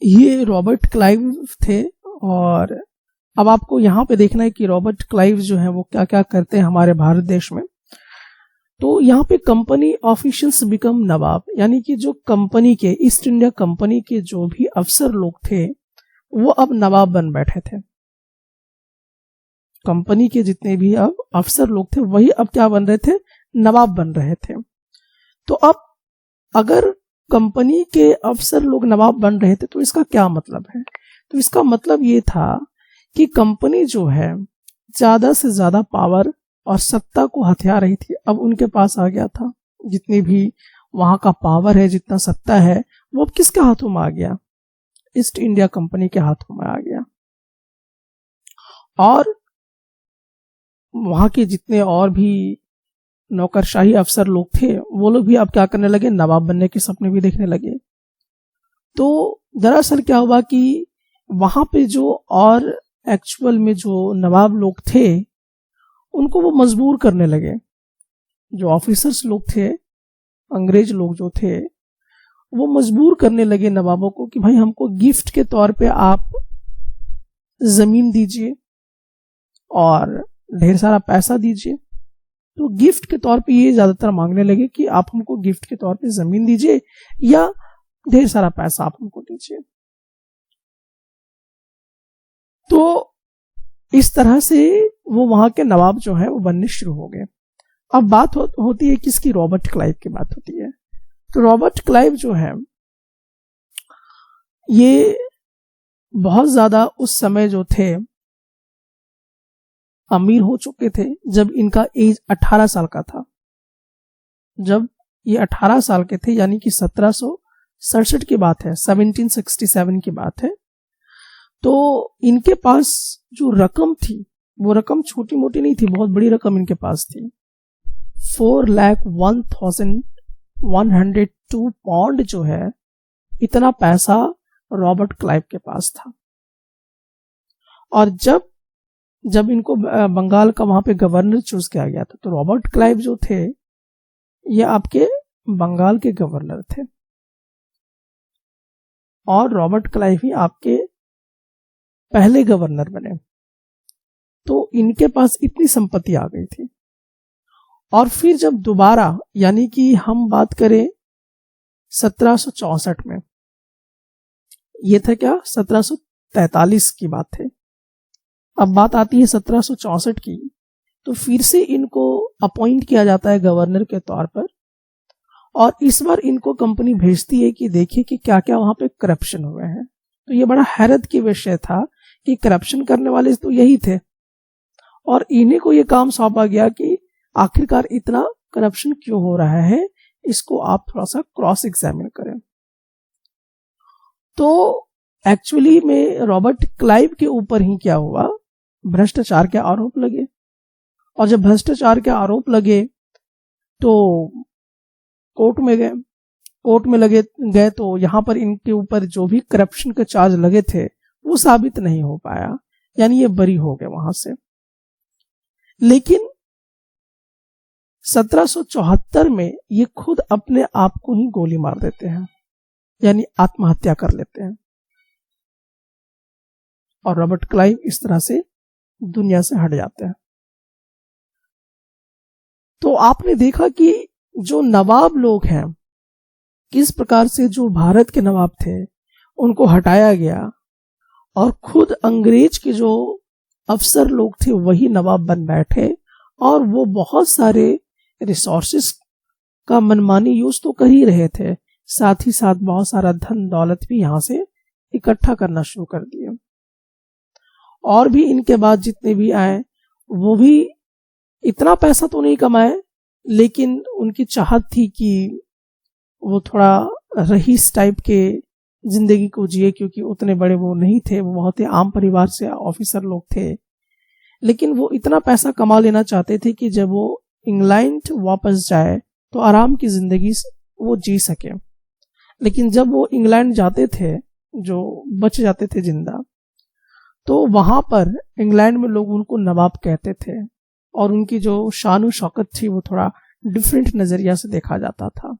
ये Robert Clive थे। और अब आपको यहाँ पे देखना है कि रॉबर्ट क्लाइव जो है वो क्या क्या करते हैं हमारे भारत देश में। तो यहाँ पे कंपनी ऑफिशियल्स बिकम नवाब, यानी कि जो कंपनी के, ईस्ट इंडिया कंपनी के जो भी अफसर लोग थे वो अब नवाब बन बैठे थे। कंपनी के जितने भी अब अफसर लोग थे वही अब क्या बन रहे थे, नवाब बन रहे थे। तो अब अगर कंपनी के अफसर लोग नवाब बन रहे थे तो इसका क्या मतलब है? तो इसका मतलब ये था कि कंपनी जो है ज्यादा से ज्यादा पावर और सत्ता को हथिया रही थी, अब उनके पास आ गया था। जितनी भी वहां का पावर है, जितना सत्ता है, वो अब किसके हाथों में आ गया? ईस्ट इंडिया कंपनी के हाथों में आ गया। और वहां के जितने और भी नौकरशाही अफसर लोग थे वो लोग भी अब क्या करने लगे, नवाब बनने के सपने भी देखने लगे। तो दरअसल क्या हुआ कि वहां पे जो और एक्चुअल में जो नवाब लोग थे उनको वो मजबूर करने लगे। जो ऑफिसर्स लोग थे, अंग्रेज लोग जो थे, वो मजबूर करने लगे नवाबों को कि भाई हमको गिफ्ट के तौर पे आप जमीन दीजिए और ढेर सारा पैसा दीजिए। तो गिफ्ट के तौर पे ये ज्यादातर मांगने लगे कि आप हमको गिफ्ट के तौर पे जमीन दीजिए या ढेर सारा पैसा आप हमको दीजिए। तो इस तरह से वो वहां के नवाब जो है वो बनने शुरू हो गए। अब बात होती है किसकी? रॉबर्ट क्लाइव की बात होती है। तो रॉबर्ट क्लाइव जो है ये बहुत ज्यादा उस समय जो थे अमीर हो चुके थे जब इनका एज 18 साल का था। जब ये 18 साल के थे, यानी कि 1767 की बात है, 1767 की बात है। तो इनके पास जो रकम थी वो रकम छोटी मोटी नहीं थी, बहुत बड़ी रकम इनके पास थी। 4,01,102 पाउंड जो है, इतना पैसा रॉबर्ट क्लाइव के पास था। और जब इनको बंगाल का वहां पे गवर्नर चूज किया गया था, तो रॉबर्ट क्लाइव जो थे ये आपके बंगाल के गवर्नर थे और रॉबर्ट क्लाइव ही आपके पहले गवर्नर बने। तो इनके पास इतनी संपत्ति आ गई थी। और फिर जब दोबारा, यानी कि हम बात करें 1764 में, ये था क्या, 1743 की बात है। अब बात आती है 1764 की। तो फिर से इनको अपॉइंट किया जाता है गवर्नर के तौर पर, और इस बार इनको कंपनी भेजती है कि देखिए कि क्या क्या वहां पे करप्शन हुए हैं। तो ये बड़ा हैरत की विषय था कि करप्शन करने वाले तो यही थे और इन्हीं को ये काम सौंपा गया कि आखिरकार इतना करप्शन क्यों हो रहा है, इसको आप थोड़ा सा क्रॉस एग्जामिन करें। तो एक्चुअली में रॉबर्ट क्लाइव के ऊपर ही क्या हुआ, भ्रष्टाचार के आरोप लगे। और जब भ्रष्टाचार के आरोप लगे तो कोर्ट में गए तो यहां पर इनके ऊपर जो भी करप्शन के चार्ज लगे थे वो साबित नहीं हो पाया, यानी ये बरी हो गए वहां से। लेकिन 1774 में ये खुद अपने आप को ही गोली मार देते हैं, यानी आत्महत्या कर लेते हैं। और रॉबर्ट क्लाइव इस तरह से दुनिया से हट जाते हैं। तो आपने देखा कि जो नवाब लोग हैं, किस प्रकार से जो भारत के नवाब थे उनको हटाया गया और खुद अंग्रेज के जो अफसर लोग थे वही नवाब बन बैठे। और वो बहुत सारे रिसोर्सेस का मनमानी यूज तो कर ही रहे थे, साथ ही साथ बहुत सारा धन दौलत भी यहां से इकट्ठा करना शुरू कर दिए। और भी इनके बाद जितने भी आए वो भी इतना पैसा तो नहीं कमाए, लेकिन उनकी चाहत थी कि वो थोड़ा रईस टाइप के जिंदगी को जिए, क्योंकि उतने बड़े वो नहीं थे, वो बहुत ही आम परिवार से ऑफिसर लोग थे। लेकिन वो इतना पैसा कमा लेना चाहते थे कि जब वो इंग्लैंड वापस जाए तो आराम की जिंदगी वो जी सके। लेकिन जब वो इंग्लैंड जाते थे, जो बच जाते थे जिंदा, तो वहां पर इंग्लैंड में लोग उनको नवाब कहते थे और उनकी जो शान और शौकत थी वो थोड़ा डिफरेंट नजरिया से देखा जाता था।